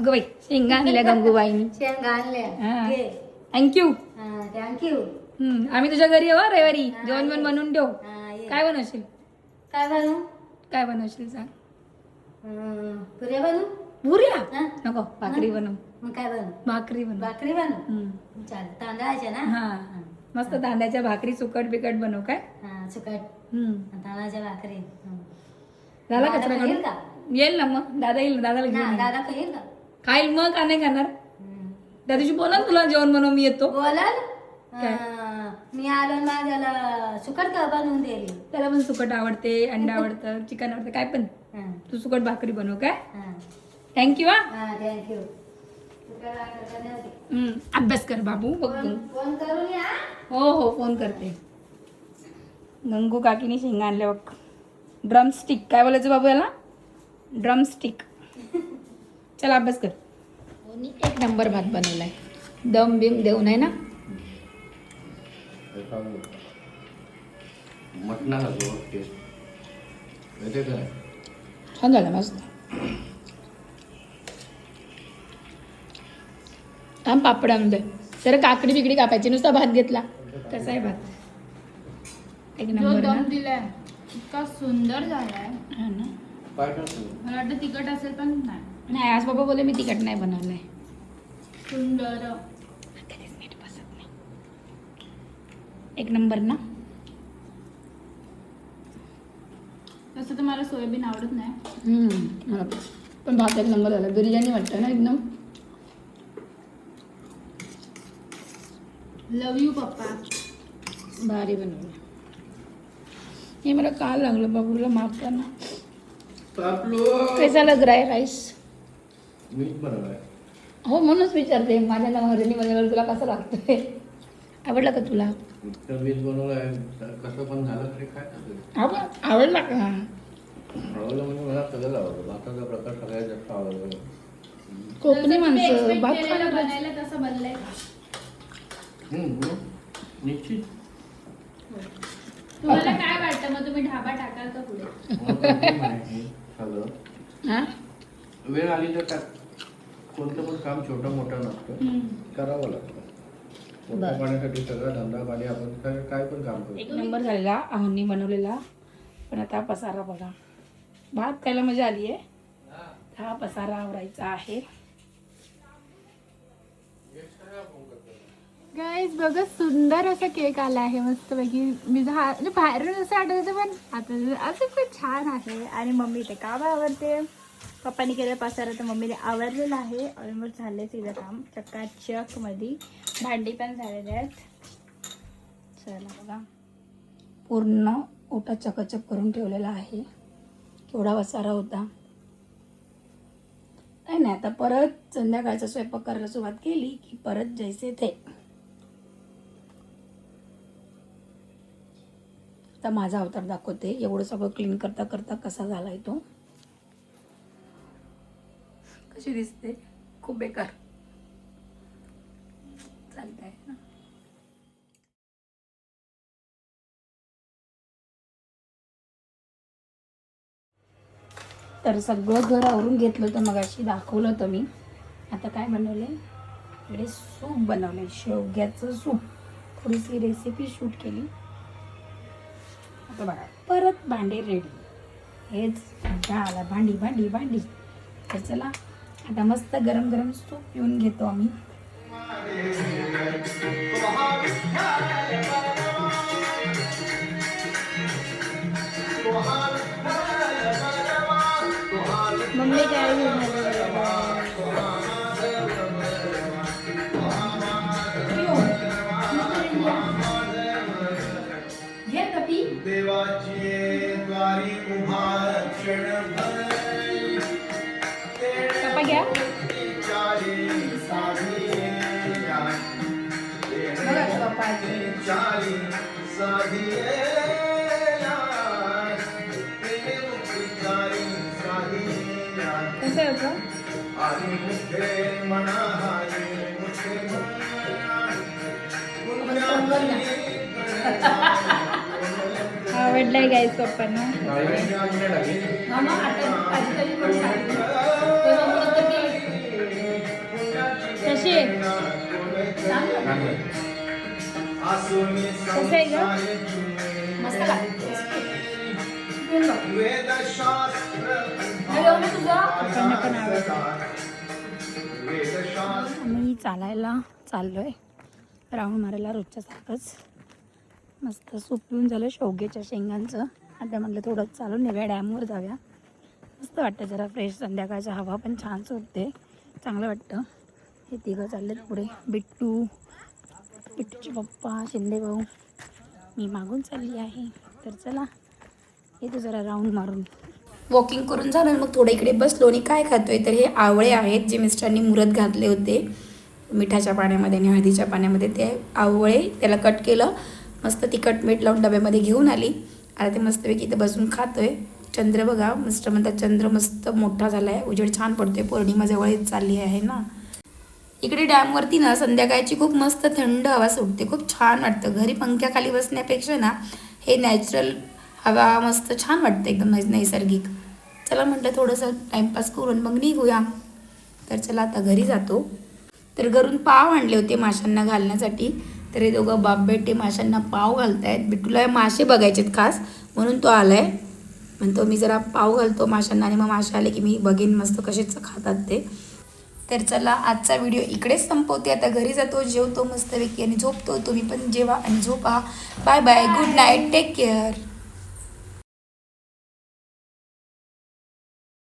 अगं बाई शेंगा आणल्या गंगूबाईनी. शेंगा आणल्या. घे. थँक्यू. थँक्यू. आम्ही तुझ्या घरी येऊ रविवारी. जेवण पण बनवून ठेव. ये. काय बनवशील? काय बनवू? काय बनवशील सांग. पुऱ्या बनवू? पुऱ्या हा? नको, भाकरी बनव. मग काय बनवू? भाकरी बनव. भाकरी बनवू. चालेल. तांदळाच्या ना? हा मस्त तांदळाच्या भाकरी सुकट बिकट बनव काय. सुकट तांदळाच्या भाकरी. झाला दादा कचरा खाईल काढून? का? येईल ना मग दादा येईल ना, दादाला घेऊन येईल. दादा खाईल का? खाईल मग का नाही खाणार. त्या दिवशी बोला ना तुला जेवण बनव मी येतो. बोलाल. काय? मी आलो ना माझ्याला सुकट का बनवून दिली. त्याला पण सुकट आवडते, अंडा आवडतं, चिकन आवडतं, काय पण. तू सुकट भाकरी बनव काय. थँक्यू. थँक्यू. अभ्यास कर बाबू. बघ फोन करून या. हो फोन करते. गंगू काकीने शेंगा आणल्या बघ. ड्रमस्टिक काय बोलायचं बाबू याला. ड्रमस्टिक. चला अभ्यास कर. एक नंबर भात बनवलाय. दम बिम देऊन आहे ना. मटणाला जो टेस्ट येते का? छान झालं मस्त. थांब पापड आणते. तर काकडी बिकडी कापायची, नुसता भात घेतला. कसा आहे भात. एक जो नंबर दम ना. दिलाय इतका सुंदर झालाय. हा ना. काय टाकतो? मला वाटतं तिखट असेल पण नाही. नाही आज बाबा बोले मी तिखट नाही बनवलंय. सुंदर. कधीच मीठ बसत नाही. एक नंबर ना. तसं तर मला सोयाबीन आवडत नाही. मला पण भात एक नंबर झाला. बिर्याणी वाटतं ना एकदम. लव यू पप्पा. भारी बनवलं. हे मला काल लागलं बाबूला माफ करना. कैसा लग रहा है राईस. मीच बनवलाय. हो म्हणूनच विचारते. माझ्या नवऱ्याने बनवलं तुला कसं लागतंय. आवडलं का तुला. इतकं मीच बनवलाय. कसं पण झालं तरी काय टाकलं. आवडला का. आवडलं म्हणजे मला सगळं आवडलं. भाताचा प्रकार सगळ्यात जास्त आवडला. कोकणी जसं तुम्ही माणसं expect भात केलेलं खायला पाहिजे. बनायला तसं बनलंय का? निश्चित. तुम्हाला काय वाटतं मग तुम्ही ढाबा टाकाल का पुढे. सगळं हा? वेळ आली तर कोणतं पण काम छोटं मोठं नसतं. करावं लागतं. पोटा पाण्यासाठी सगळा धंदा पाणी आपण काय पण काम करतो. एक नंबर झालेला आहोंनी बनवलेला. पण आता पसारा बघा. भात खायला मजा आली आहे. हा पसारा आवरायचा आहे. गाईज बघा सुंदर असा केक आला आहे मस्तपैकी. मी म्हणजे बाहेरून असं आठवतं पण आता असं खूप छान आहे. आणि मम्मी ते काम आवडते. पप्पानी केलं पसारा तर मम्मीने आवडलेलं आहे. ऑलमोस्ट झालंय तिचं काम चकाचक मध्ये. भांडी पण झालेली आहेत. चला बघा पूर्ण ओटा चकाचक करून ठेवलेला आहे. केवढा पसारा होता. नाही आता परत संध्याकाळचा स्वयंपाक करायला सुरुवात केली की परत जैसे थे. आता माझा अवतार दाखवते. एवढं सगळं क्लीन करता करता कसा झालाय तो. कशी दिसते. खूप बेकार चालत आहे ना. तर सगळं घर आवरून घेतलं होतं मगाशी दाखवलं होतं मी. आता काय बनवले इकडे सूप बनवले. शेवग्याचं सूप. थोडीशी रेसिपी शूट केली. आता बघा परत भांडे रेडी. हेच आला भांडी भांडी भांडी. तर चला आता मस्त गरम गरम सूप पिऊन घेतो आम्ही. मम्मी काय घे कपी. देवाची द्वारी उभा क्षणभर कपा घ्या. बघा कपाची. कसं आहे होतं. आवडलाय गाईज पप्पांना. मामा आता आजी कधी पण सांगते. तेव्हा बोलत होती सोनी कसं आहे ग? मस्त लागते वेदशास्त्र पप्पांना पण आवडतं. वेदशास्त्र आम्ही चालायला चाललोय राऊंड मारायला रोजच्या सारखंच. मस्त सूप पिऊन झालं शेवग्याच्या शेंगांचं. आता म्हटलं थोडं चालून येऊया, डॅमवर जाऊया. मस्त वाटतं जरा फ्रेश, संध्याकाळच्या हवा पण छान सुटते, चांगलं वाटतं. हे तिघं चाललेत पुढे, बिट्टूचे पप्पा, शिंदे भाऊ, मी मागून चालली आहे. तर चला येतो जरा राऊंड मारून. वॉकिंग करून झालं मग थोडं इकडे बसलो आणि काय खातोय तर हे आवळे आहेत जे मिस्टरांनी मुरत घातले होते मिठाच्या पाण्यामध्ये आणि हळदीच्या पाण्यामध्ये. ते आवळे त्याला कट केलं, मस्त तिखट मीठ लावून डब्यामध्ये घेऊन आली. आता ते मस्तपैकी इथं बसून खातोय. चंद्र बघा, मिस्टर म्हणतात चंद्र मस्त मोठा झाला आहे, उजेड छान पडतोय, पौर्णिमा जवळच चालली आहे ना. इकडे डॅमवरती ना संध्याकाळची खूप मस्त थंड हवा सुटते, खूप छान वाटतं. घरी पंख्याखाली बसण्यापेक्षा ना हे नॅचरल हवा मस्त छान वाटतं, एकदम नैसर्गिक. चला म्हटलं थोडंसं टाईमपास करून मग निघूया. तर चला आता घरी जातो. तर घरून पाव आणले होते माशांना घालण्यासाठी. तर हे दोघं बाप बेटे माशांना पाव घालतायत. बिट्टूला मासे बघायचेत खास म्हणून तो आलाय. म्हणतो मी जरा पाव घालतो माशांना आणि मग मासे आले की मी बघेन मस्त कसेच खातात ते. तर चला आजचा व्हिडिओ इकडेच संपवते. आता घरी जातो, जेवतो मस्तपैकी आणि झोपतो. तुम्ही पण जेवा आणि झोपा. Bye bye, good night, take care.